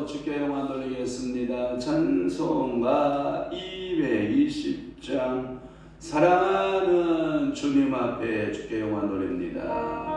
주께 영광 돌리겠습니다. 찬송가 220장 사랑하는 주님 앞에 주께 영광 돌립니다.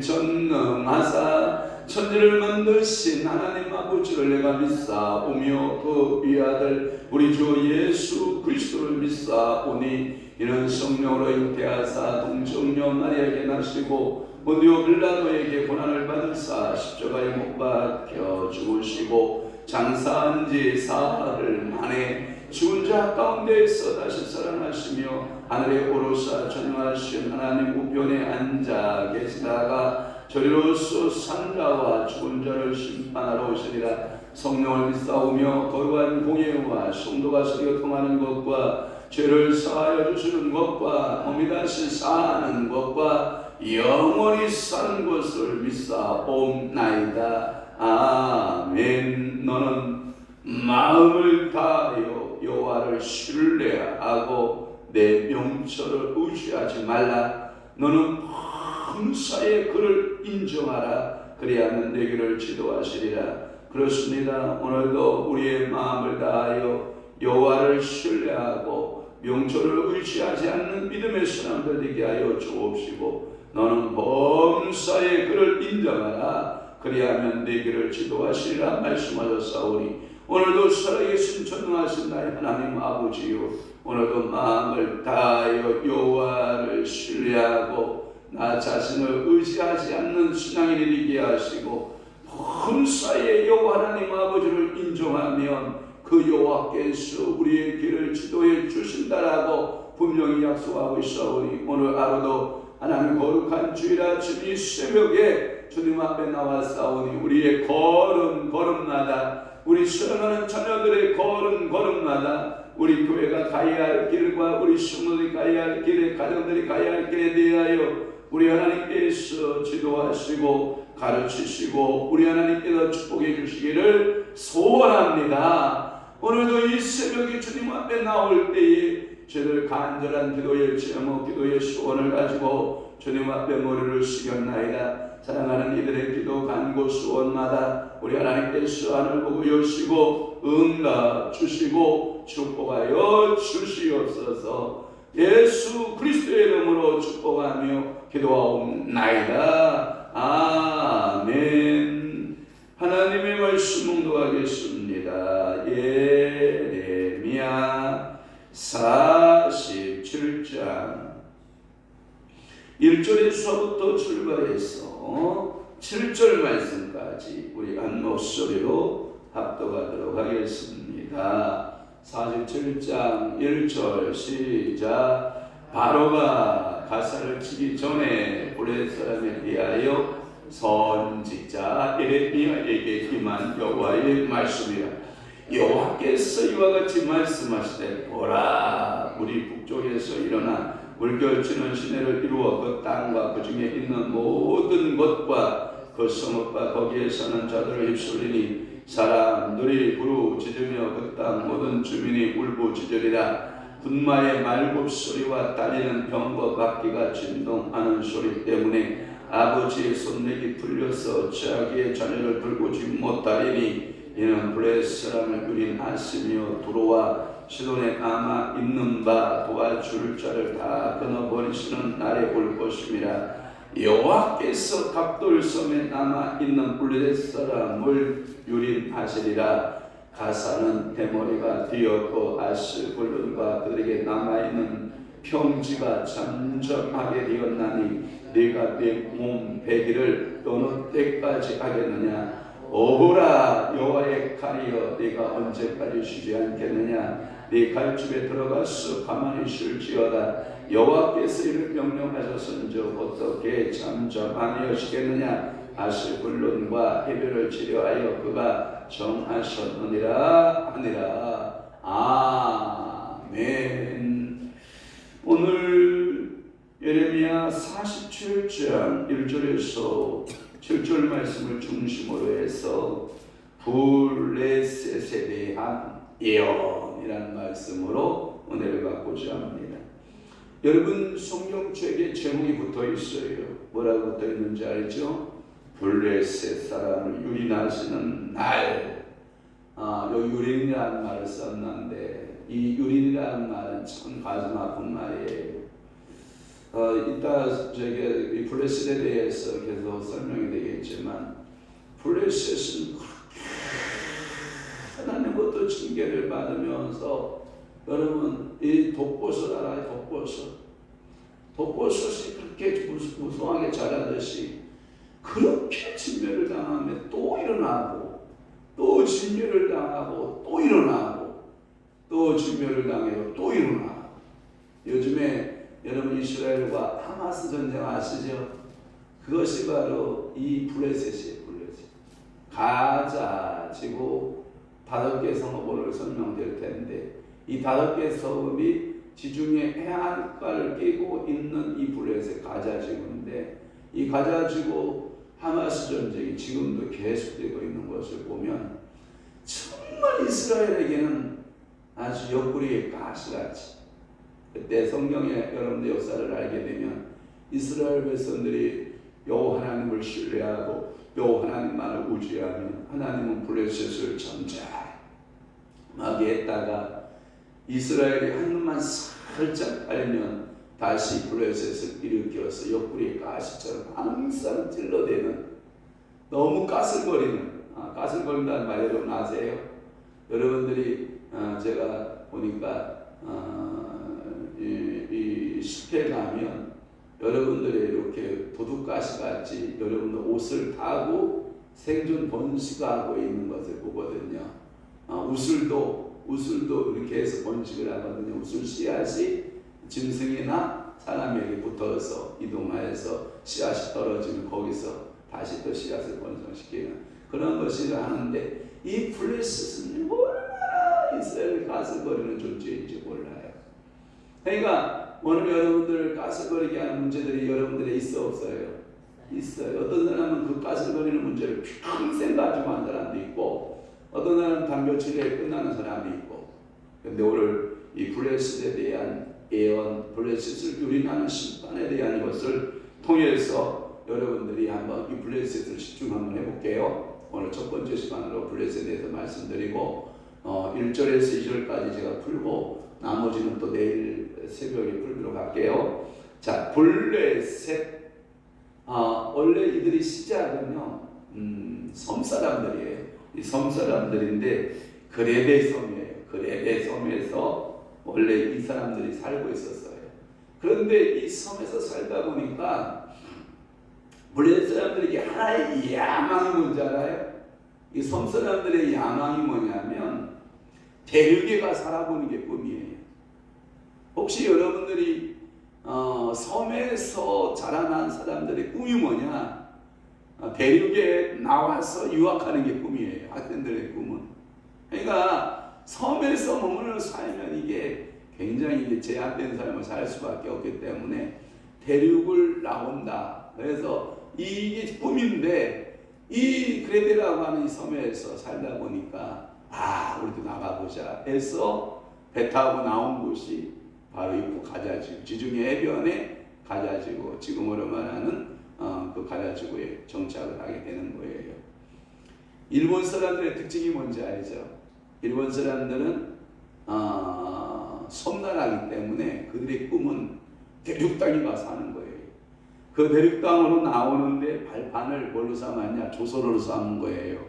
전능하사 천지를 만드신 하나님 아버지를 내가 믿사오며 그 위아들 우리 주 예수 그리스도를 믿사오니 이는 성령으로 잉태하사 동정녀 마리아에게 나시고 본디오 빌라도에게 고난을 받으사 십자가에 못 박혀 죽으시고 장사한 지 사흘 만에 죽은 자 가운데에서 다시 살아나시며 하늘에 오르사 전능하신 하나님 우편에 앉아 계시다가 저리로서 산자와 죽은 자를 심판하러 오시리라. 성령을 믿사오며 거룩한 공예와 성도가 서로 통하는 것과 죄를 사하여 주시는 것과 몸이 다시 사는 것과 영원히 사는 것을 믿사옵나이다. 아멘. 너는 마음을 다하여 여호와를 신뢰하고 내 명철을 의지하지 말라. 너는 범사에 그를 인정하라. 그리하면 내 길을 지도하시리라. 그렇습니다. 오늘도 우리의 마음을 다하여 여호와를 신뢰하고 명철을 의지하지 않는 믿음의 사람들 되게 하여 주옵시고 너는 범사에 그를 인정하라. 그리하면 내 길을 지도하시리라 말씀하셨사오니 오늘도 살아계신 전능하신 나의 하나님 아버지요, 오늘도 마음을 다하여 여호와를 신뢰하고 나 자신을 의지하지 않는 신앙인이 되게 하시고 범사에 여호와 하나님 아버지를 인정하면 그 여호와께서 우리의 길을 지도해 주신다라고 분명히 약속하고 있사오니 오늘 하루도 하나님 거룩한 주일 아침 이 새벽에 주님 앞에 나왔사오니 우리의 걸음마다 우리 사랑하는 자녀들의 걸음마다 우리 교회가 가야 할 길과 우리 성도들이 가야 할 길에 가정들이 가야 할 길에 대하여 우리 하나님께서 지도하시고 가르치시고 우리 하나님께서 축복해 주시기를 소원합니다. 오늘도 이 새벽에 주님 앞에 나올 때에 저들 간절한 기도의 제목, 기도의 소원을 가지고 주님 앞에 머리를 숙였나이다. 사랑하는 이들의 기도 간구 소원마다 우리 하나님께서 하늘 보고 여시고 응답 주시고 축복하여 주시옵소서. 예수 그리스도의 이름으로 축복하며 기도하옵나이다. 아멘. 하나님의 말씀 묵독하겠습니다. 예레미야 47장 1절에서부터 출발해서 7절 말씀까지 우리 한 목소리로 합독하도록 하겠습니다. 47장 1절 시작. 바로가 가사를 치기 전에 블레셋 사람에 대하여 선지자 예레미야에게 임한 여호와의 말씀이라. 여호와께서 이와 같이 말씀하시되 보라, 우리 북쪽에서 일어나 물결치는 시내를 이루어 그 땅과 그 중에 있는 모든 것과 그 성읍과 거기에 사는 자들을 휩쓸리니 사람들이 부르짖으며 그 땅 모든 주민이 울부짖으리라. 분마의 말굽소리와 딸리는 병거 바퀴가 진동하는 소리 때문에 아버지의 손목이 풀려서 자기의 자녀를 돌보지 못하리니 이는 블레셋 사람을 유린하시며 두로와 시돈에 남아 있는 바 도와줄 자를 다 끊어버리시는 날에 올 것임이라. 여호와께서 갑돌섬에 남아 있는 블레셋 사람을 유린하시리라. 가사는 대머리가 되었고 아스글론과 그들에게 남아있는 평지가 잠잠하게 되었나니 네가 네 몸 베기를 어느 때까지 하겠느냐. 오호라 여호와의 칼이여, 네가 언제까지 쉬지 않겠느냐. 네 칼집에 들어가서 가만히 있을지어다. 여호와께서 이를 명령하셨은즉 어떻게 잠잠하시겠느냐. 아스글론과 해변을 치료하여 그가 정하셨느니라 하니라. 아멘. 오늘 예레미야 47장 1절에서 7절 말씀을 중심으로 해서 블레셋에 대한 예언이라는 말씀으로 은혜를 받고자 합니다. 여러분, 성경책에 제목이 붙어 있어요. 뭐라고 붙어 있는지 알죠? 블레셋 사람을 유린하시는 날. 여기 유린이라는 말을 썼는데 이 유린이라는 말은 참 가슴 아픈 말이에요. 이따 저기 블레셋에 대해서 계속 설명이 되겠지만 블레셋은 하나님부터 징계를 받으면서 여러분 이 독버섯 알아요? 독버섯이 그렇게 무성하게 자라듯이 그렇게 진멸을 당하면 또 일어나고 또 진멸을 당하고 또 일어나고 또 진멸을 당해요. 또 일어나고. 요즘에 여러분 이스라엘과 하마스 전쟁 아시죠? 그것이 바로 이 블레셋이에요. 블레셋. 가자 지구 5개 성읍을 설명드릴 텐데 이 5개 성읍이 지중해 해안가를 끼고 있는 이 블레셋 가자 지구인데 이 가자 지구 하마스 전쟁이 지금도 계속되고 있는 것을 보면 정말 이스라엘에게는 아주 옆구리에 가시같이. 그때 성경의 여러분들 역사를 알게 되면 이스라엘 백성들이 여호와 하나님을 신뢰하고 여호와 하나님만을 의지하며 하나님은 블레셋을 잠잠하게 했다가 이스라엘이 한눈만 살짝 알면 다시 블레셋을 일으켜서 옆구리에 가시처럼 항상 찔러대는, 너무 까슬거리는, 까슬거린다는 말 여러분 아세요? 여러분들이 제가 보니까 이 숲에 가면 여러분들이 이렇게 도둑가시같이 여러분들 옷을 타고 생존 번식하고 있는 것을 보거든요. 우슬도 이렇게 해서 번식을 하거든요. 우슬 씨앗이 짐승이나 사람에게 붙어서 이동하여서 씨앗이 떨어지면 거기서 다시 또 씨앗을 번성시키는 그런 것을 하는데 이 블레셋은 얼마나 이스라엘을 가슬거리는 존재인지 몰라요. 그러니까 오늘 여러분들을 가슬거리게 하는 문제들이 여러분들에 있어 없어요? 있어요. 어떤 사람은 그 가슬거리는 문제를 평생 가지고 한 사람도 있고 어떤 사람은 단 며칠에 끝나는 사람도 있고. 그런데 오늘 이 블레셋에 대한 예언, 블레셋을 유린하는 심판에 대한 것을 통해서 여러분들이 한번 이 블레셋을 집중 한번 해볼게요. 오늘 첫 번째 시간으로 블레셋에 대해서 말씀드리고 1절에서 2절까지 제가 풀고 나머지는 또 내일 새벽에 풀도록 할게요. 자, 블레셋 원래 이들이 시작은요, 섬 사람들이에요. 이 섬 사람들인데 그레데 섬이에요. 그레데 섬에서 원래 이 사람들이 살고 있었어요. 그런데 이 섬에서 살다 보니까 블레셋 사람들에게 하나의 야망이 뭔지 알아요? 이 섬 사람들의 야망이 뭐냐면 대륙에 가 살아보는 게 꿈이에요. 혹시 여러분들이 섬에서 자라난 사람들의 꿈이 뭐냐? 대륙에 나와서 유학하는 게 꿈이에요. 학생들의 꿈은. 그러니까 섬에서 머물러 살면 이게 굉장히 제한된 삶을 살 수밖에 없기 때문에 대륙을 나온다. 그래서 이게 꿈인데 이 그레데라고 하는 이 섬에서 살다 보니까 우리도 나가보자 해서 배 타고 나온 곳이 바로 이 가자지구, 지중해 해변에 가자지구, 지금으로 말하는 그 가자지구에 정착을 하게 되는 거예요. 일본 사람들의 특징이 뭔지 알죠? 일본 사람들은 섬나라이기 때문에 그들의 꿈은 대륙 땅에 가서 사는 거예요. 그 대륙 땅으로 나오는데 발판을 뭘로 삼았냐? 조선으로 삼은 거예요.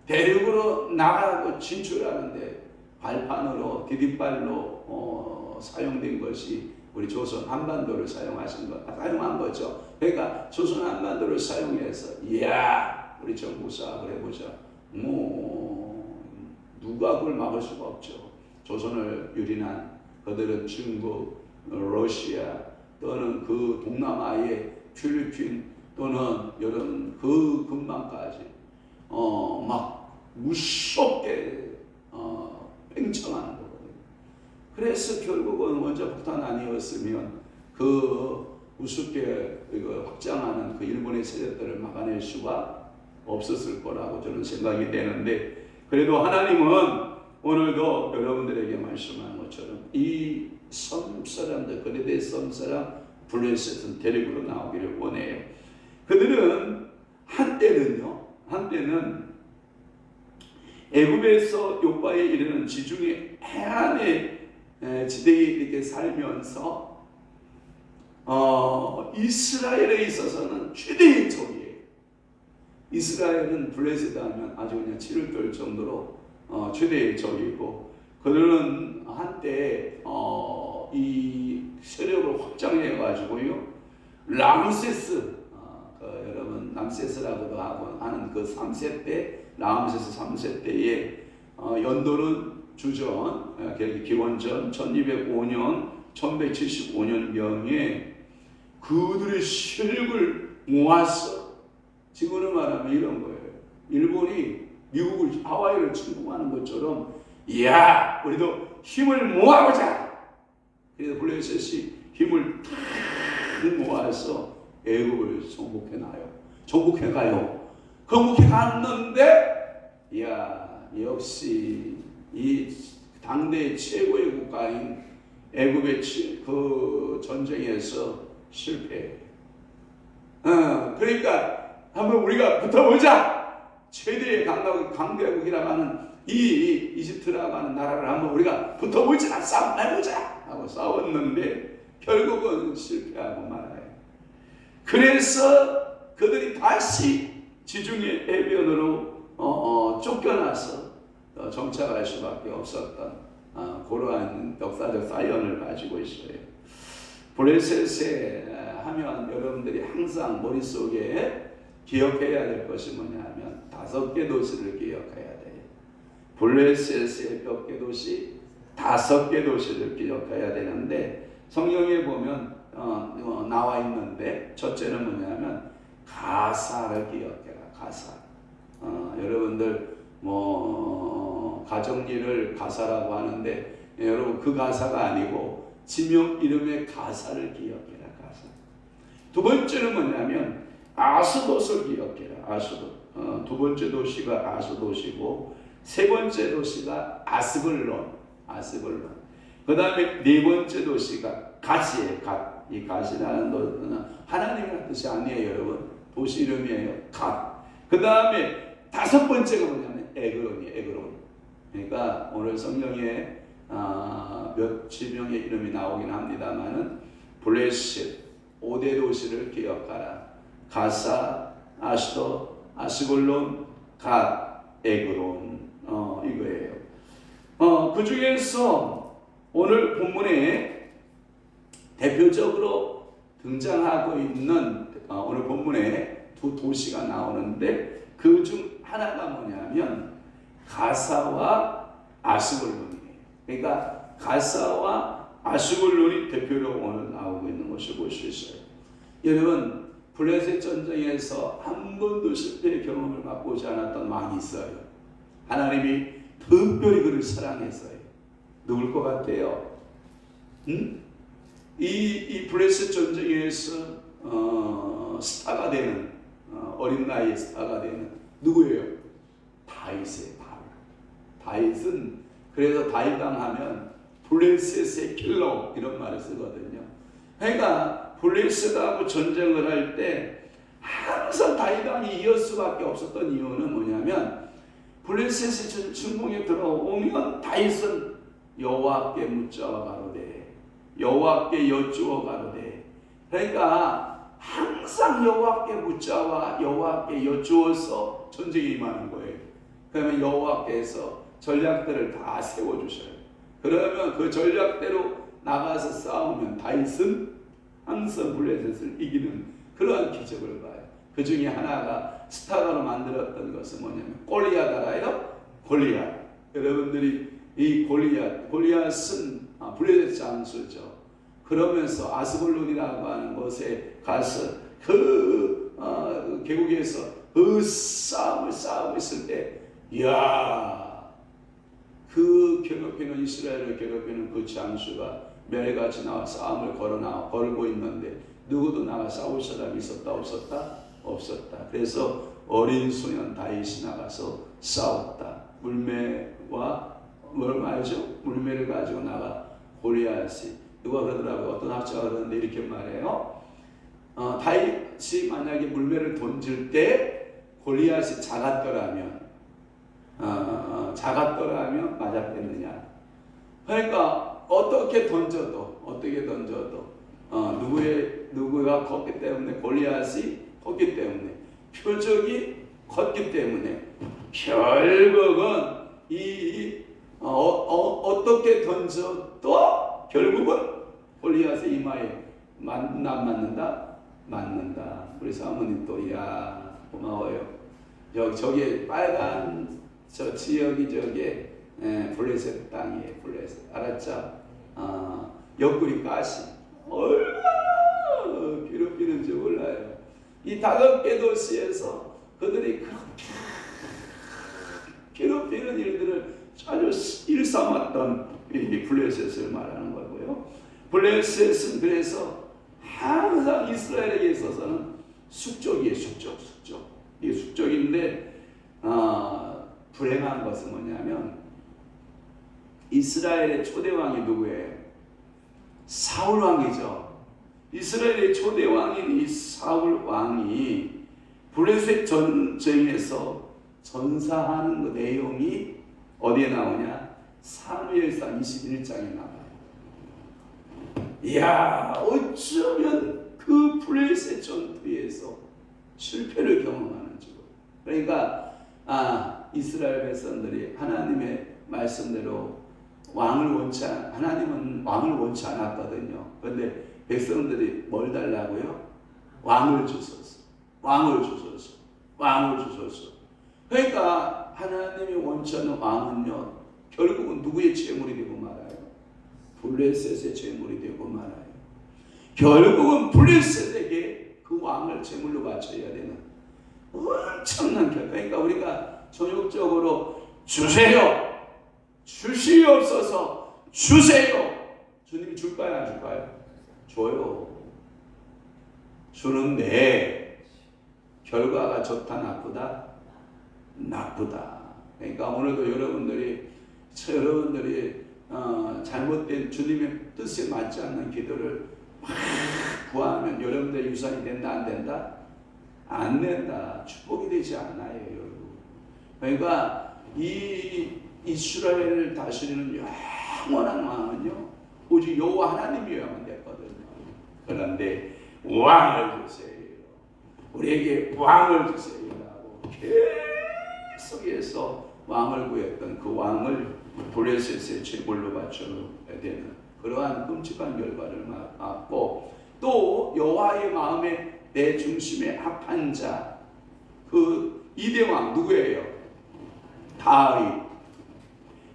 대륙으로 나가고 진출하는데 발판으로 디딤발로 사용된 것이 우리 조선 한반도를 사용한 거죠. 그러니까 조선 한반도를 사용해서 우리 정부 사업을 해보자. 누가 그걸 막을 수가 없죠. 조선을 유린한 그들은 중국, 러시아 또는 그 동남아의 필리핀 또는 여러분 그 근방까지 막 무섭게 팽창하는 거거든요. 그래서 결국은 먼저 폭탄 아니었으면 그 우습게 확장하는 그 일본의 세력들을 막아낼 수가 없었을 거라고 저는 생각이 되는데, 그래도 하나님은 오늘도 여러분들에게 말씀한 것처럼 이 섬 사람들, 그레데 섬 사람 블레셋은 대륙으로 나오기를 원해요. 그들은 한때는 애굽에서 요바에 이르는 지중해 해안의 지대에 이렇게 살면서 이스라엘에 있어서는 최대의 적이에요. 이스라엘은 블레셋 하면 아주 그냥 치를 떨 정도로 최대의 적이고, 그들은 한때 이 세력을 확장해 가지고요, 람세스 여러분 람세스라고도 하는 그 3세 때, 람세스 3세 때에 연도는 주전 기원전 1205년 1175년경에 그들의 세력을 모아서, 지금으로 말하면 이런 거예요. 일본이 미국을, 하와이를 침공하는 것처럼 우리도 힘을 모아보자. 그래서 블레셋이 힘을 탁 모아서 애굽을 정복해 가요. 정복해 갔는데 역시 이 당대 최고의 국가인 애굽의 그 전쟁에서 실패해요. 그러니까 한번 우리가 붙어보자. 최대의 강대국이라고 하는 이 이집트라고 하는 나라를 한번 우리가 붙어보자, 싸움 해보자 하고 싸웠는데 결국은 실패하고 말아요. 그래서 그들이 다시 지중해 해변으로 쫓겨나서 정착할 수밖에 없었던 그러한 역사적 사연을 가지고 있어요. 블레셋에 하면 여러분들이 항상 머릿속에 기억해야 될 것이 뭐냐면 5개 도시를 기억해야 돼요. 블레셋의 몇 개 도시? 5개 도시를 기억해야 되는데, 성경에 보면 나와 있는데, 첫째는 뭐냐면 가사를 기억해라. 가사. 여러분들 가정일을 가사라고 하는데, 여러분 그 가사가 아니고 지명 이름의 가사를 기억해라. 가사. 두 번째는 뭐냐면 아스돗을 기억해라. 아스돗. 두 번째 도시가 아스돗이고, 세 번째 도시가 아스글론. 그 다음에 네 번째 도시가 갓이에요. 갓. 이 갓이라는 도시는 하나님이라는 뜻이 아니에요, 여러분. 도시 이름이에요. 갓. 그 다음에 5번째가 뭐냐면 에그론이에요. 에그론. 그러니까 오늘 성경에 몇 지명의 이름이 나오긴 합니다만은 블레셋 5대 도시를 기억하라. 가사, 아스도, 아스골론, 갓, 에그론 이거예요. 그 중에서 오늘 본문에 대표적으로 등장하고 있는 오늘 본문에 두 도시가 나오는데 그 중 하나가 뭐냐면 가사와 아스골론이에요. 그러니까 가사와 아스골론이 대표로 오늘 나오고 있는 것을 볼 수 있어요. 여러분, 블레셋 전쟁에서 한 번도 실패의 경험을 맛보지 않았던 왕이 있어요. 하나님이 특별히 그를 사랑했어요. 누굴 것 같아요? 이 블레셋 전쟁에서 스타가 되는 어린 나이에 스타가 되는 누구예요? 다윗이에요. 다윗은 그래서 다윗왕 하면 블레셋의 킬러 이런 말을 쓰거든요. 그러니까 블레셋하고 전쟁을 할 때 항상 다윗왕이 이을 수밖에 없었던 이유는 뭐냐면 블레셋이 침공에 들어오면 다윗은 여호와께 묻자와 가로되 여호와께 여쭈어 가로되, 그러니까 항상 여호와께 묻자와 여호와께 여쭈어서 전쟁에 임하는 거예요. 그러면 여호와께서 전략들을 다 세워주셔요. 그러면 그 전략대로 나가서 싸우면 다윗은 항상 블레셋을 이기는 그러한 기적을 봐요. 그 중에 하나가 스타가로 만들었던 것은 뭐냐면 골리앗 알아요? 골리앗. 여러분들이 이 골리앗은 블레셋 장수죠. 그러면서 아스골론이라고 하는 곳에 가서 그 계곡에서 그 싸움을 싸우고 있을 때, 이야, 그 괴롭히는 이스라엘을 괴롭히는 그 장수가 매일같이 나와 싸움을 걸고 있는데 누구도 나가 싸울 사람이 있었다 없었다? 없었다. 그래서 어린 소년 다윗이 나가서 싸웠다. 물매와 뭘 말이죠? 물매를 가지고 나가 골리앗이, 누가 그러더라고요. 어떤 학자가 그러는데 이렇게 말해요. 다윗이 만약에 물매를 던질 때 골리앗이 작았더라면 맞았겠느냐. 그러니까 어떻게 던져도 누구가 컸기 때문에, 골리앗이 컸기 때문에, 표적이 컸기 때문에 결국은 어떻게 던져도 결국은 골리앗의 이마에 맞는다. 우리 사모님 또 고마워요. 저기 빨간 저 지역이 저게 블레셋 땅이에요. 블레셋, 알았죠? 옆구리 가시 얼마나 괴롭히는지 몰라요. 이 5개 도시에서 그들이 그렇게 괴롭히는 일들을 아주 일삼았던 이 블레셋을 말하는 거고요. 블레셋은 그래서 항상 이스라엘에게 있어서는 숙적이에요. 숙적. 이게 숙적인데 불행한 것은 뭐냐면 이스라엘의 초대왕이 누구예요? 사울왕이죠. 이스라엘의 초대왕인 이 사울왕이 블레셋 전쟁에서 전사하는 그 내용이 어디에 나오냐? 사무엘상 21장에 나와요. 이야, 어쩌면 그 블레셋 전투에서 실패를 경험하는 줄. 그러니까 이스라엘 백성들이 하나님의 말씀대로 하나님은 왕을 원치 않았거든요. 그런데 백성들이 뭘 달라고요? 왕을 주소서. 그러니까 하나님이 원치 않는 왕은요, 결국은 누구의 재물이 되고 말아요? 블레셋의 재물이 되고 말아요. 결국은 블레셋에게 그 왕을 재물로 바쳐야 되는 엄청난 결과. 그러니까 우리가 전욕적으로 주세요, 주시옵소서, 주세요. 주님이 줄까요, 안 줄까요? 줘요. 주는데 결과가 좋다, 나쁘다. 그러니까 오늘도 여러분들이 잘못된 주님의 뜻에 맞지 않는 기도를 막 구하면 여러분들의 유산이 된다, 안 된다? 안 된다. 축복이 되지 않아요, 여러분. 그러니까 이 이스라엘을 다스리는 영원한 왕은요, 오직 여호와 하나님이어야만 됐거든요. 그런데 왕을 주세요. 우리에게 왕을 주세요라고 계속해서 왕을 구했던 그 왕을 블레셋의 제물로 바쳐야 되는 그러한 끔찍한 결과를 맞고, 또 여호와의 마음에 내 중심에 합한 자, 그 이대왕 누구예요? 다윗.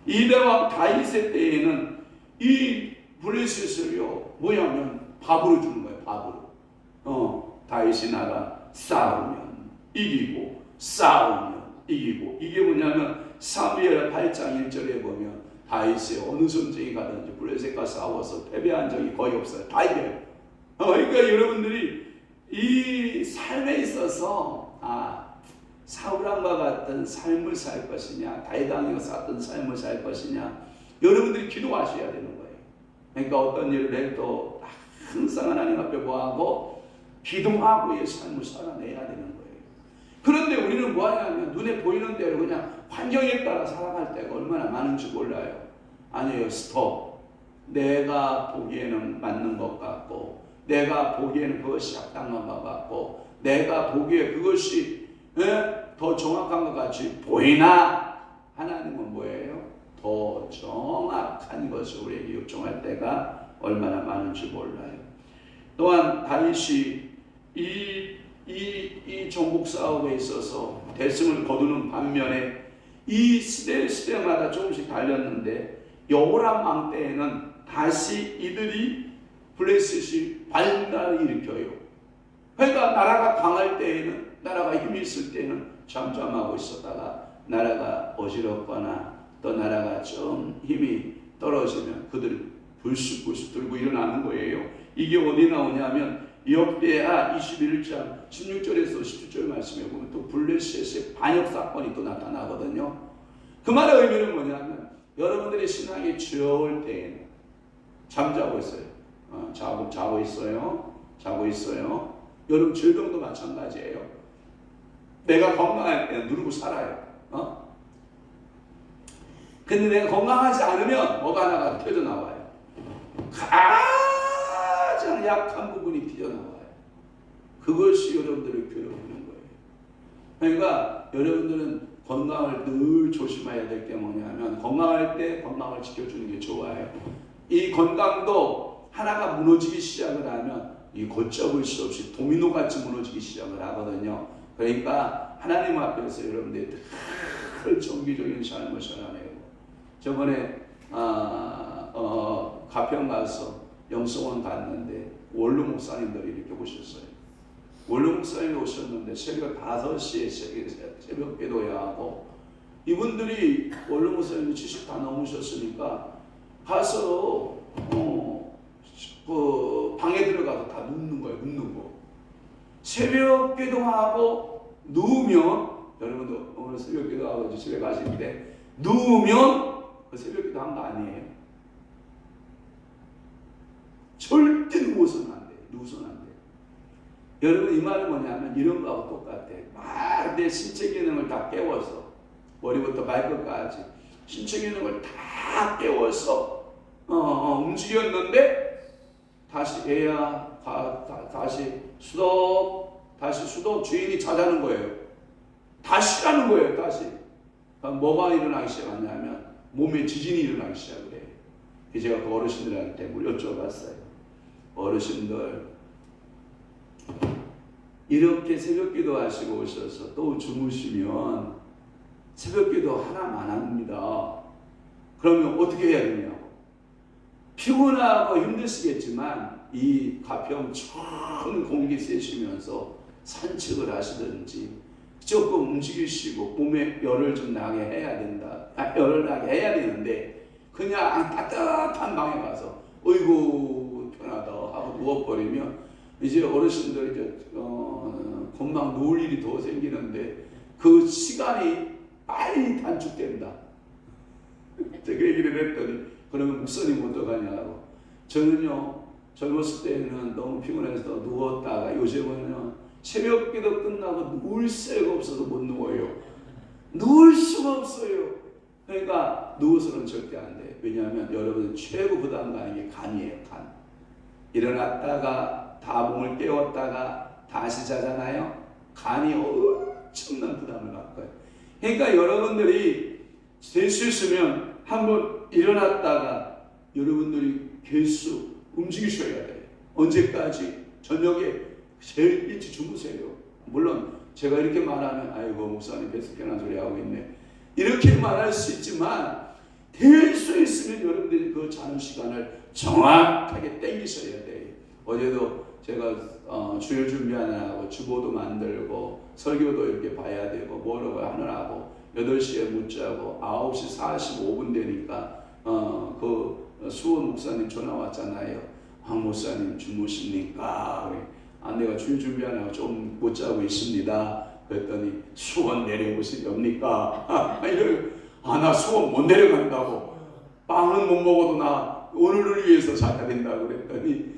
이대왕 다윗의 때에는 이 블레셋을요 뭐냐면 밥으로 주는 거예요. 밥으로. 다윗이 나가 싸우면 이기고 싸우면 이기고. 이게 뭐냐면 사무엘 8장 1절에 보면 다윗이 어느 전쟁에 가든지 블레셋과 싸워서 패배한 적이 거의 없어요. 다 이겨요. 그러니까 여러분들이 이 삶에 있어서 사울왕과 같은 삶을 살 것이냐, 다윗 왕이 살던 삶을 살 것이냐, 여러분들이 기도하셔야 되는 거예요. 그러니까 어떤 일을 해도 항상 하나님 앞에 뭐하고 기도하고의 삶을 살아내야 되는 거예요. 그런데 우리는 뭐 하냐면 눈에 보이는 대로 그냥 환경에 따라 살아갈 때가 얼마나 많은지 몰라요. 아니에요. 스톱. 내가 보기에는 맞는 것 같고, 내가 보기에는 그것이 합당한 것 같고, 내가 보기에 그것이 더 정확한 것 같이 보이나, 하나님은 뭐예요? 더 정확한 것을 우리에게 요청할 때가 얼마나 많은지 몰라요. 또한 다윗이 이 정복 사업에 있어서 대승을 거두는 반면에 이 시대마다 조금씩 달렸는데, 여호람 왕 때에는 다시 이들이 블레셋이 반란을 일으켜요. 그러니까 나라가 강할 때에는, 나라가 힘이 있을 때는 잠잠하고 있었다가 나라가 어지럽거나 또 나라가 좀 힘이 떨어지면 그들이 불쑥불쑥 들고 일어나는 거예요. 이게 어디 나오냐면 역대하 21장 16절에서 17절 말씀에 보면 또 블레셋의 반역 사건이 또 나타나거든요. 그 말의 의미는 뭐냐면 여러분들의 신앙이 저울 때에는 잠자고 있어요. 자고 있어요. 여러분 질병도 마찬가지예요. 내가 건강할 때는 누르고 살아요. 근데 내가 건강하지 않으면 뭐가 하나가 튀어나와요. 가장 약한 부분이 튀어나와요. 그것이 여러분들을 괴롭히는 거예요. 그러니까 여러분들은 건강을 늘 조심해야 될 게 뭐냐면, 건강할 때 건강을 지켜주는 게 좋아요. 이 건강도 하나가 무너지기 시작을 하면 이 걷잡을 수 없이 도미노같이 무너지기 시작을 하거든요. 그러니까 하나님 앞에서 여러분들이 늘 정기적인 삶을 살아내고, 저번에 가평 가서 영성원 갔는데 원로 목사님들이 이렇게 오셨어요. 원로 목사님이 오셨는데 새벽 5시에 새벽 기도해야 하고, 이분들이 원로 목사님이 70 다 넘으셨으니까 가서 그 방에 들어가서 다 눕는 거예요. 눕는 거. 새벽 기도하고 누우면, 여러분도 오늘 새벽 기도하고 집에 가시는데 누우면 그 새벽 기도 한 거 아니에요. 절대 누워서는 안 돼요. 누워서는 안 돼요. 여러분 이 말은 뭐냐면 이런 거하고 똑같아. 막 내 신체 기능을 다 깨워서, 머리부터 발끝까지 신체 기능을 다 깨워서 움직였는데 다시 애야 다시 수도 주인이 자자는 거예요. 다시 가는 거예요. 다시. 그럼 뭐가 일어나기 시작하냐면 몸에 지진이 일어나기 시작을 해요. 제가 그 어르신들한테 여쭤봤어요. 어르신들 이렇게 새벽기도 하시고 오셔서 또 주무시면 새벽기도 하나만 합니다. 그러면 어떻게 해야 되냐고. 피곤하고 힘드시겠지만 이 가평 좋은 공기 쐬시면서 산책을 하시든지 조금 움직이시고 몸에 열을 좀 나게 해야 된다. 열을 나게 해야 되는데 그냥 따뜻한 방에 가서 어이구 편하다 하고 누워버리면 이제 어르신들이 이제 금방 누울 일이 더 생기는데 그 시간이 빨리 단축된다. 제가 얘기를 했더니 그러면 목사님 어떡하냐고. 저는요 젊었을 때는 너무 피곤해서 누웠다가 요즘은요 새벽기도 끝나고 누울 새가 없어서 못 누워요. 누울 수가 없어요. 그러니까 누워서는 절대 안 돼. 왜냐하면 여러분 최고 부담가는 게 간이에요. 간. 일어났다가 다 몸을 깨웠다가 다시 자잖아요. 간이 엄청난 부담을 갖고 요. 그러니까 여러분들이 될 수 있으면 한번 일어났다가 여러분들이 계속 움직이셔야 돼요. 언제까지? 저녁에 제일 일찍 주무세요. 물론 제가 이렇게 말하면 아이고 목사님 배속견한 소리 하고 있네 이렇게 말할 수 있지만 될 수 있으면 여러분들이 그 자는 시간을 정확하게 땡기셔야 돼요. 어제도 제가 주일 준비하느라고 주보도 만들고 설교도 이렇게 봐야 되고 뭐라고 하느라고 8시에 못 자고 9시 45분 되니까 그 수원 목사님 전화 왔잖아요. 황 목사님 주무십니까? 내가 주일 준비하느라고 좀 못 자고 있습니다. 그랬더니 수원 내려오시렵니까? 나 수원 못 내려간다고. 빵은 못 먹어도 나 오늘을 위해서 자야 된다고 그랬더니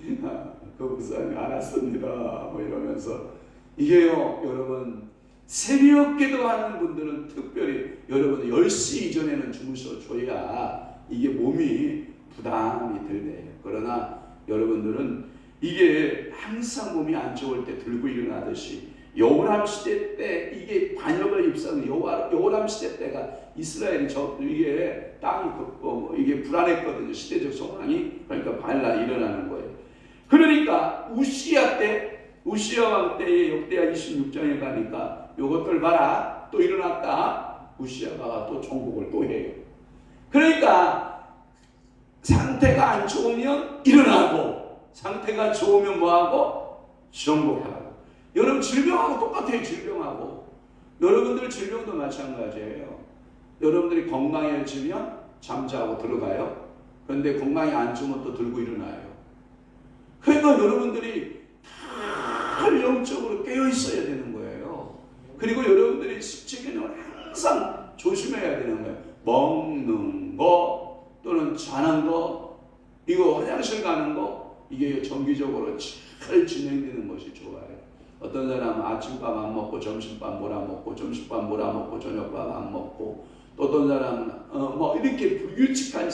그 목사님 알았습니다. 뭐 이러면서 이게요 여러분 새벽 기도하는 분들은 특별히 여러분 10시 이전에는 주무셔줘야 이게 몸이 부담이 덜 돼요. 그러나 여러분들은 이게 항상 몸이 안 좋을 때 들고 일어나듯이 여호람 시대 때 이게 반역을 입사하는 여호람 시대 때가 이스라엘이 이게 땅이 이게 불안했거든요. 시대적 상황이. 그러니까 발라 일어나는 거예요. 그러니까 우시야 왕 때의 역대하 26장에 가니까 요것들 봐라 또 일어났다. 우시야가 또 정복을 또 해요. 그러니까 상태가 안 좋으면 일어나고 상태가 좋으면 뭐하고? 정복하고. 여러분 질병하고 똑같아요. 질병하고 여러분들 질병도 마찬가지예요. 여러분들이 건강해지면 잠자고 들어가요. 그런데 건강이 안 좋으면 또 들고 일어나요. 그러니까 여러분들이 다 영적으로 깨어 있어야 되는 거예요. 그리고 여러분들이 식재균형을 항상 조심해야 되는 거예요. 먹는 거 또는 자는 거 이거 화장실 가는 거 이게 정기적으로 잘 진행되는 것이 좋아요. 어떤 사람은 아침밥 안 먹고 점심밥 몰아먹고 점심밥 몰아먹고 저녁밥 안 먹고 또 어떤 사람은 뭐 이렇게 불규칙한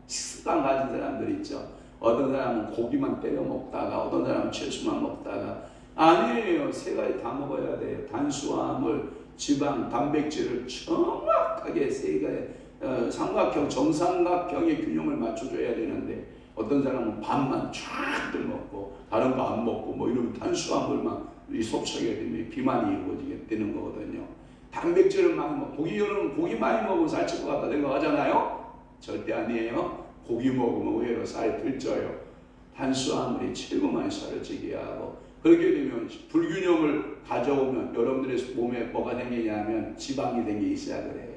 식습관 가진 사람들 있죠. 어떤 사람은 고기만 때려 먹다가 어떤 사람은 채소만 먹다가 아니에요. 세 가지 다 먹어야 돼요. 탄수화물, 지방, 단백질을 정확하게 세 가지 삼각형, 정삼각형의 균형을 맞춰줘야 되는데 어떤 사람은 밥만 쫙 먹고 다른 거 안 먹고 뭐 이러면 탄수화물만 섭취하게 되면 비만이 이루어지게 되는 거거든요. 단백질을 많이 먹고 고기 많이 먹으면 살찔 것 같다 생각하잖아요. 절대 아니에요. 고기 먹으면 의외로 살이 덜 쪄요. 탄수화물이 최고 많이 살을 찌게 하고 그렇게 되면 불균형을 가져오면 여러분들의 몸에 뭐가 생기냐면 지방이 생기기 시작을 해요.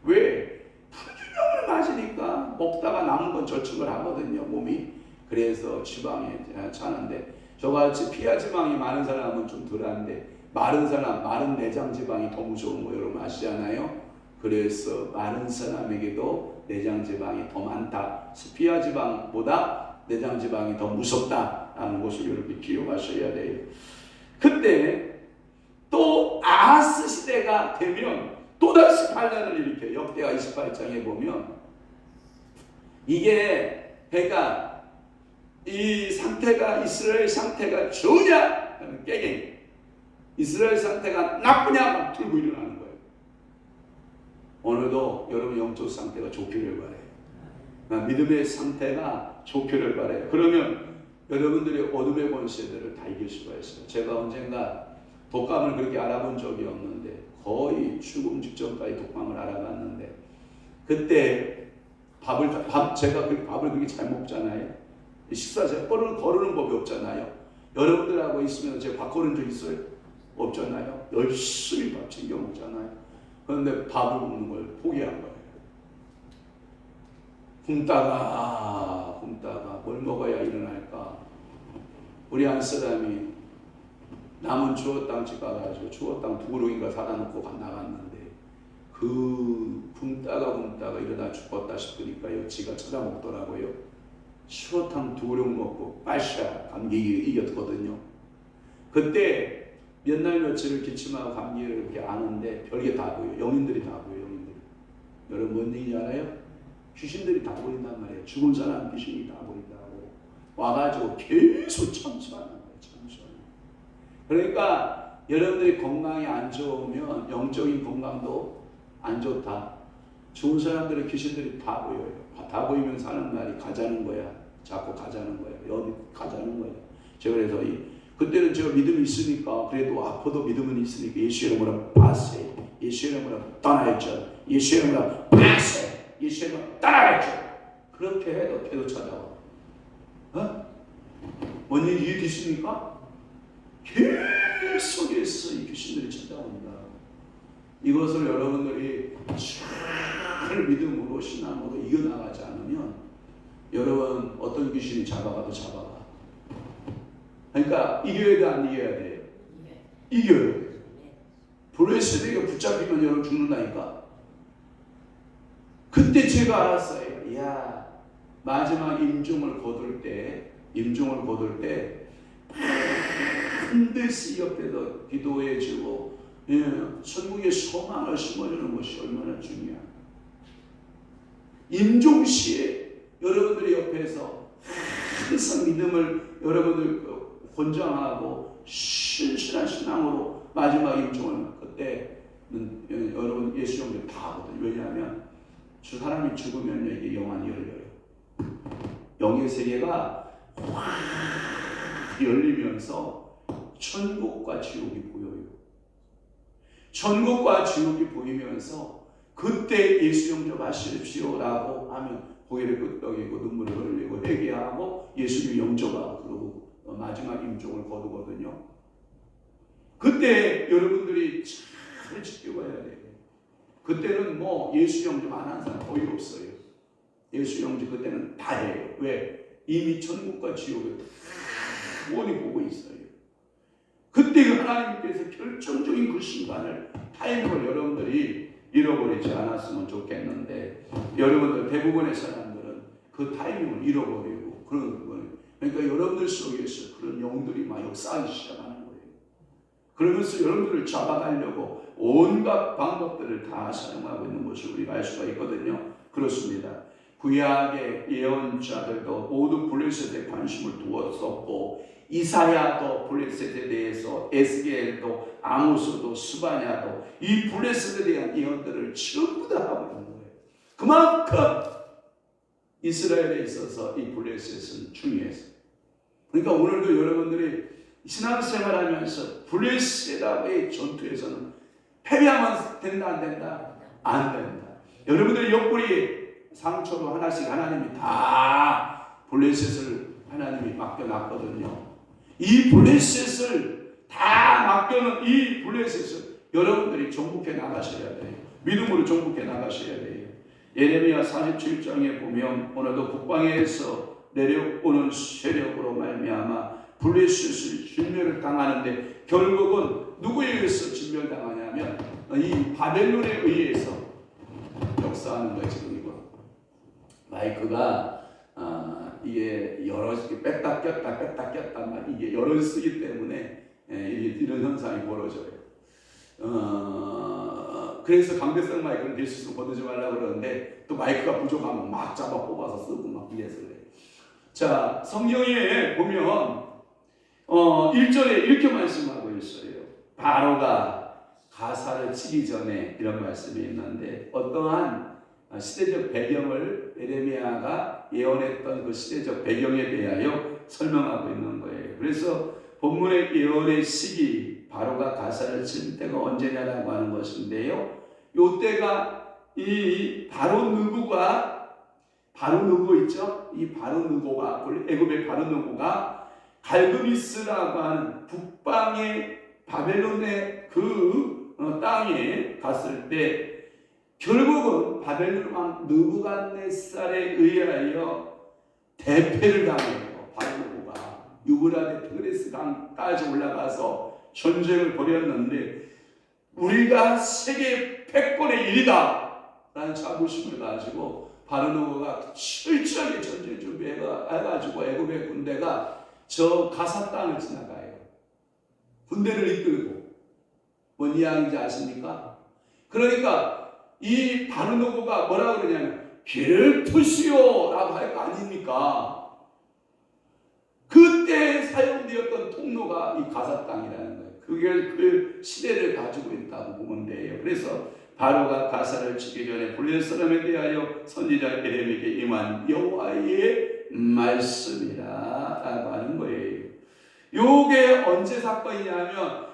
왜? 불균형을 맞으니까 먹다가 남은 건 저축을 하거든요. 몸이. 그래서 지방이 차는데 저같이 피하 지방이 많은 사람은 좀 덜한데 마른 사람, 마른 내장 지방이 더 무서운 거 여러분 아시잖아요. 그래서 마른 사람에게도 내장 지방이 더 많다. 피하 지방보다 내장 지방이 더 무섭다라는 것을 여러분이 기억하셔야 돼요. 그때 또 아하스 시대가 되면 또다시 반란을 일으켜. 역대하 28장에 보면 이게 그러니까 이 상태가 이스라엘 상태가 좋으냐 깨갱 이스라엘 상태가 나쁘냐 막 들고 일어나는 거예요. 오늘도 여러분 영적 상태가 좋기를 바라요. 믿음의 상태가 좋기를 바라요. 그러면 여러분들이 어둠의 권세들을 다 이길 수가 있어요. 제가 언젠가 독감을 그렇게 알아본 적이 없는데 거의 죽음 직전까지 독감을 알아봤는데 그때 제가 밥을 그렇게 잘 먹잖아요. 식사 제가 거르는 법이 없잖아요. 여러분들하고 있으면 제가 밥 거른 적 있어요? 없잖아요. 열심히 밥 챙겨 먹잖아요. 그런데 밥을 먹는 걸 포기한 거예요. 굶다가 뭘 먹어야 일어날까? 우리 한 사람이 남은 주어 땅집 가가지고 주어 땅 두 그루인가 사다 놓고 나갔는데 그 굶다가 일어나 죽었다 싶으니까요. 지가 찾아먹더라고요. 추어탕 두 그릇 먹고 빠샤 감기 이겼거든요. 그때 몇 날 며칠을 기침하고 감기를 이렇게 아는데 별게 다 보여요. 영인들이 다 보여요. 영인들이. 여러분 뭔 얘기인지 알아요? 귀신들이 다 보인단 말이에요. 죽은 사람 귀신이 다 보인다고 와가지고 계속 참수하는 거예요. 참수하는 거예요. 그러니까 여러분들이 건강이 안 좋으면 영적인 건강도 안 좋다. 좋은 사람들의 귀신들이 다 보여요. 다 보이면 사는 날이 가자는 거야. 자꾸 가자는 거야. 어디 가자는 거야. 제가 그래서 그때는 제가 믿음이 있으니까, 그래도 아파도 믿음은 있으니까 예수 이름으로 파세, 예수 이름으로 떠나야죠. 예수 이름으로 파세, 예수 이름으로 떠나야죠. 그렇게 해도 계속 찾아와. 뭔 얘기 이해되십니까? 계속해서 이 귀신들이 찾아온다. 이것을 여러분들이 잘 믿음으로 신앙으로 이겨나가지 않으면 여러분 어떤 귀신이 잡아가도 잡아가. 그러니까 이겨야 돼, 안 이겨야 돼? 이겨요. 블레셋에게 붙잡히면 여러분 죽는다니까. 그때 제가 알았어요. 이야, 마지막 임종을 거둘 때 반드시 옆에서 기도해주고 천국의 소망을 심어주는 것이 얼마나 중요한. 임종시에 여러분들이 옆에서 항상 믿음을 여러분들 권장하고 신실한 신앙으로 마지막 임종을 그때는 여러분 예수 영접 다 하거든요. 왜냐하면 저 사람이 죽으면 이게 영안이 열려요. 영의 세계가 확 열리면서 천국과 지옥이 보여요. 천국과 지옥이 보이면서 그때 예수 영접하십시오라고 하면 고개를 끄덕이고 눈물을 흘리고 회개하고 예수님 영접하고 그러고 마지막 임종을 거두거든요. 그때 여러분들이 잘 지켜봐야 돼요. 그때는 뭐 예수 영접 안 하는 사람 거의 없어요. 예수 영접 그때는 다 해요. 왜? 이미 천국과 지옥을 다 원히 보고 있어요. 그때 하나님께서 결정적인 그 순간을, 타임을 여러분들이 잃어버리지 않았으면 좋겠는데, 여러분들 대부분의 사람들은 그 타이밍을 잃어버리고 그런 거예요. 그러니까 여러분들 속에서 그런 영들이 막 역사하기 시작하는 거예요. 그러면서 여러분들을 잡아가려고 온갖 방법들을 다 사용하고 있는 것을 우리가 알 수가 있거든요. 그렇습니다. 구약의 예언자들도 모두 블레셋에 관심을 두었었고, 이사야도 블레셋에 대해서, 에스겔도, 아모스도, 스바냐도 이 블레셋에 대한 예언들을 전부 다 하고 있는 거예요. 그만큼 이스라엘에 있어서 이 블레셋은 중요했어요. 그러니까 오늘도 여러분들이 신앙생활하면서 블레셋하고의 전투에서는 패배하면 된다, 안 된다? 안 된다. 여러분들의 옆구리 상처도 하나씩 하나님이 다 블레셋을 하나님이 맡겨놨거든요. 이 블레셋을 다 맡겨놓은 이 블레셋을 여러분들이 정복해 나가셔야 돼요. 믿음으로 정복해 나가셔야 돼요. 예레미야 47장에 보면 오늘도 북방에서 내려오는 세력으로 말미암아 블레셋을 진멸을 당하는데, 결국은 누구에 의해서 진멸당하냐면 이 바벨론에 의해서 역사하는 거예요. 지금 이거 마이크가 이게 여러 뺐다 꼈다 막 이게 여러 쓰기 때문에 이런 현상이 벌어져요. 그래서 강대성 마이크는 될 수 있으면 거두지 말라고 그러는데, 또 마이크가 부족하면 막 잡아 뽑아서 쓰고 막 이래서 그래요. 자, 성경에 보면 1절에 이렇게 말씀하고 있어요. 바로가 가사를 치기 전에 이런 말씀이 있는데, 어떠한 시대적 배경을 예레미야가 예언했던 그 시대적 배경에 대하여 설명하고 있는 거예요. 그래서 본문의 예언의 시기, 바로가 가사를 칠 때가 언제냐라고 하는 것인데요. 요 때가 이 바로 느고 있죠? 이 바로 느고가, 애굽의 바로 느고가 갈그미스라고 하는 북방의 바벨론의 그 땅에 갔을 때, 결국은 바벨론 왕 느부갓네살에 의하여 대패를 당해요. 바로 느고가 유브라데 티그리스 강까지 올라가서 전쟁을 벌였는데, 우리가 세계 패권의 일이다 라는 자부심을 가지고 바로 느고가 철저하게 전쟁 준비해가지고 애굽의 군대가 저 가사 땅을 지나가요. 군대를 이끌고. 뭔 이야기인지 아십니까? 그러니까 이 바로 느고가 뭐라고 그러냐면 길을 트시오 라고 할 거 아닙니까? 그때 사용되었던 통로가 이 가사 땅이라는 거예요. 그게 그 시대를 가지고 있다고 보면 돼요. 그래서 바로가 가사를 치기 전에 블레셋 사람에 대하여 선지자 에레미야에게 임한 여호와의 말씀이라 라고 하는 거예요. 요게 언제 사건이냐면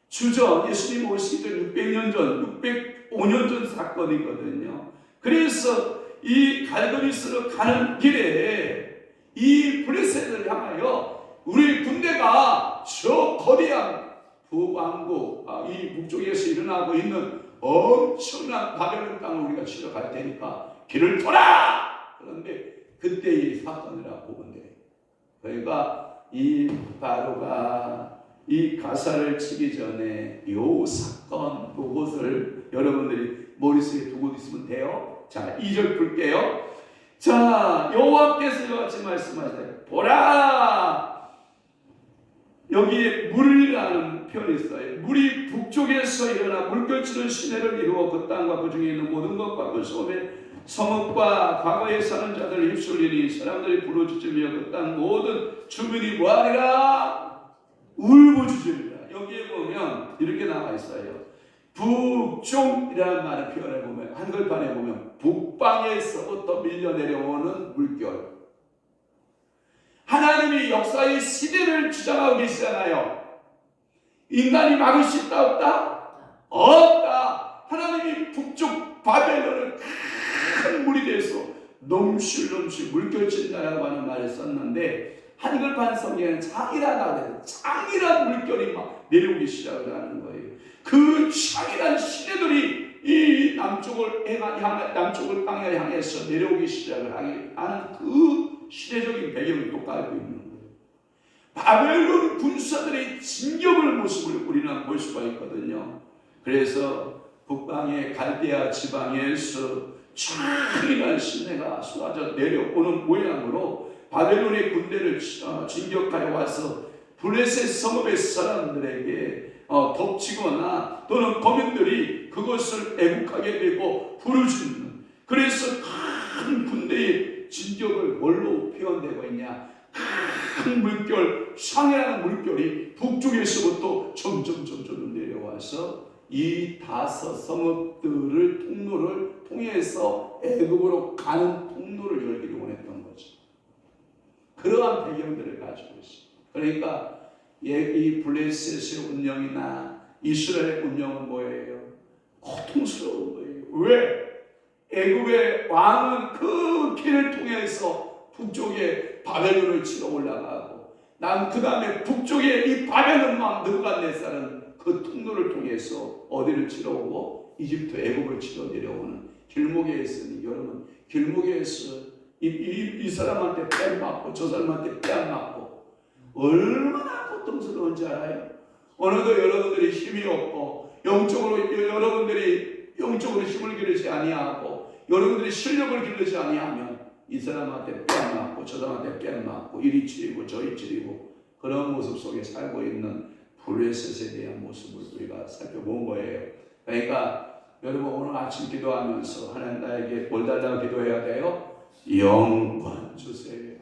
주전 예수님 오시기 전 600년 전 605년 전 사건이거든요. 그래서 이 갈그리스로 가는 길에 이 블레셋을 향하여 우리 군대가 저 거대한 북왕국 이 북쪽에서 일어나고 있는 엄청난 바벨론 땅을 우리가 치러 갈 테니까 길을 돌아! 그런데 그때 이 사건이라고 보면 돼요. 그러니까 이 바로가 이 가사를 치기 전에 요 사건 그것을 여러분들이 머릿속에 두고 있으면 돼요. 자, 2절 볼게요. 자, 여호와께서 이와 같이 말씀하시되 보라! 여기에 물이라는 표현이 있어요. 물이 북쪽에서 일어나 물결치는 시내를 이루어 그 땅과 그 중에 있는 모든 것과 그 섬에 성읍과 과거에 사는 자들 휩쓸리니 사람들이 부르짖으며 그 땅 모든 주민이 뭐하리라? 울부짖으리라. 여기에 보면 이렇게 나와 있어요. 북쪽이라는 말을 표현해 보면 한글판에 보면 북방에서부터 밀려 내려오는 물결. 하나님이 역사의 시대를 주장하고 계시잖아요. 인간이 막을 수 있다 없다? 없다. 하나님이 북쪽 바벨론을 큰 물이 돼서 넘실넘실 물결친다라고 하는 말을 썼는데 한글판 성경에는 창이라고 해서 창이란 물결이 막 내려오기 시작을 하는 거예요. 그 창이란 시대들이 이 남쪽을 땅을 향해서 내려오기 시작을 하는 그 시대적인 배경을 또 깔고 있는 거예요. 바벨론 군사들의 진격을 모습을 우리는 볼 수가 있거든요. 그래서 북방의 갈대아 지방에서 창이라는 시내가 쏟아져 내려오는 모양으로 바벨론의 군대를 진격하여 와서 블레셋 성읍의 사람들에게 덮치거나 또는 거민들이 그것을 애국하게 되고 부르짖는, 그래서 큰 군대의 진격을 뭘로 표현되고 있냐? 큰 물결, 상해하는 물결이 북쪽에서부터 점점 내려와서 이 5 성읍들을 통로를 통해서 애굽으로 가는 통로를 열기를 원했던 거죠. 그러한 배경들을 가지고 있습니다. 그러니까 이 블레셋의 운명이나 이스라엘의 운명은 뭐예요? 고통스러운 거예요. 왜? 애굽의 왕은 그 길을 통해서 북쪽에 바벨론을 치러 올라가고 그 다음에 북쪽에 이 바벨론 왕 느부갓네살은 그 통로를 통해서 어디를 치러 오고 이집트 애굽을 치러 내려오는 길목에 있으니 여러분 길목에서 이 사람한테 뺨 맞고 저 사람한테 뺨 맞고 얼마나 고통스러운지 알아요? 어느덧 여러분들이 힘이 없고 여러분들이 영적으로 힘을 기르지 아니하고 여러분들이 실력을 기르지 아니하면 이 사람한테 뺨 맞고 저 사람한테 뺨 맞고 이리 치리고 저리 치리고 그런 모습 속에 살고 있는 블레셋에 대한 모습을 우리가 살펴본 거예요. 그러니까 여러분 오늘 아침 기도하면서 하나님 나에게 뭘 달라고 기도해야 돼요? 영권 주세요.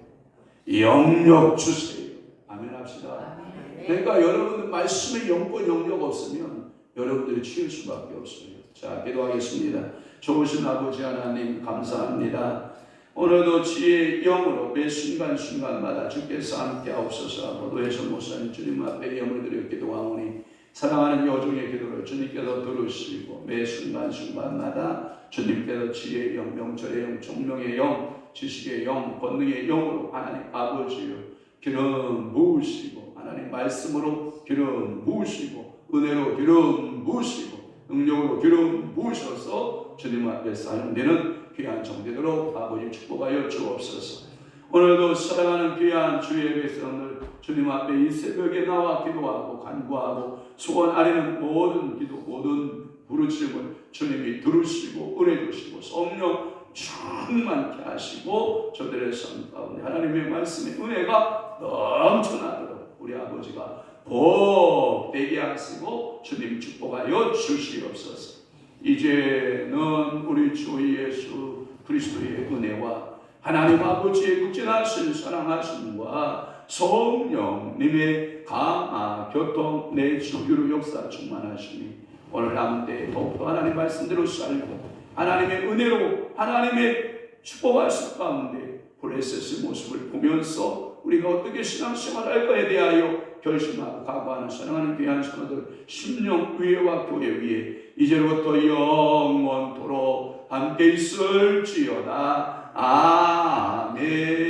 영력 주세요. 아멘 합시다. 그러니까 여러분들 말씀에 영권 영력 없으면 여러분들이 치울 수밖에 없어요. 자, 기도하겠습니다. 좋으신 아버지 하나님 감사합니다. 오늘도 지혜의 영으로 매 순간순간마다 주께서 함께 하옵소서 하고 노혜선 목사님 주님 앞에 영을 드려 기도하오니 사랑하는 여종의 기도를 주님께서 들으시고 매 순간순간마다 주님께서 지혜의 영, 명철의 영, 총명의 영, 지식의 영, 권능의 영으로 하나님 아버지여 기름 부으시고 하나님 말씀으로 기름 부으시고 은혜로 기름 부으시고 능력으로 기름 부으셔서 주님 앞에 사용되는 귀한 정되도록 아버지 축복하여 주옵소서. 오늘도 사랑하는 귀한 주의 백성들 주님 앞에 이 새벽에 나와 기도하고 간구하고 소원 아뢰는 모든 기도 모든 부르짖음을 주님이 들으시고 은혜 주시고 성령 충만케 하시고 저들의 삶 가운데 하나님의 말씀의 은혜가 넘쳐나도록 우리 아버지가 복되게 하시고 주님 축복하여 주시옵소서. 이제는 우리 주 예수 그리스도의 은혜와 하나님 아버지의 극진하신 사랑하심과 성령님의 강화, 교통, 내 주기로 역사 충만하시니 오늘 남은 때 더욱더 하나님 말씀대로 살고 하나님의 은혜로 하나님의 축복하실 가운데 블레셋의 모습을 보면서 우리가 어떻게 신앙생활할 것에 대하여 결심하고 각오하는 사랑하는 귀한 성도들 심령 위에와 교회 위에 이제부터 영원토록 함께 있을지어다. 아멘.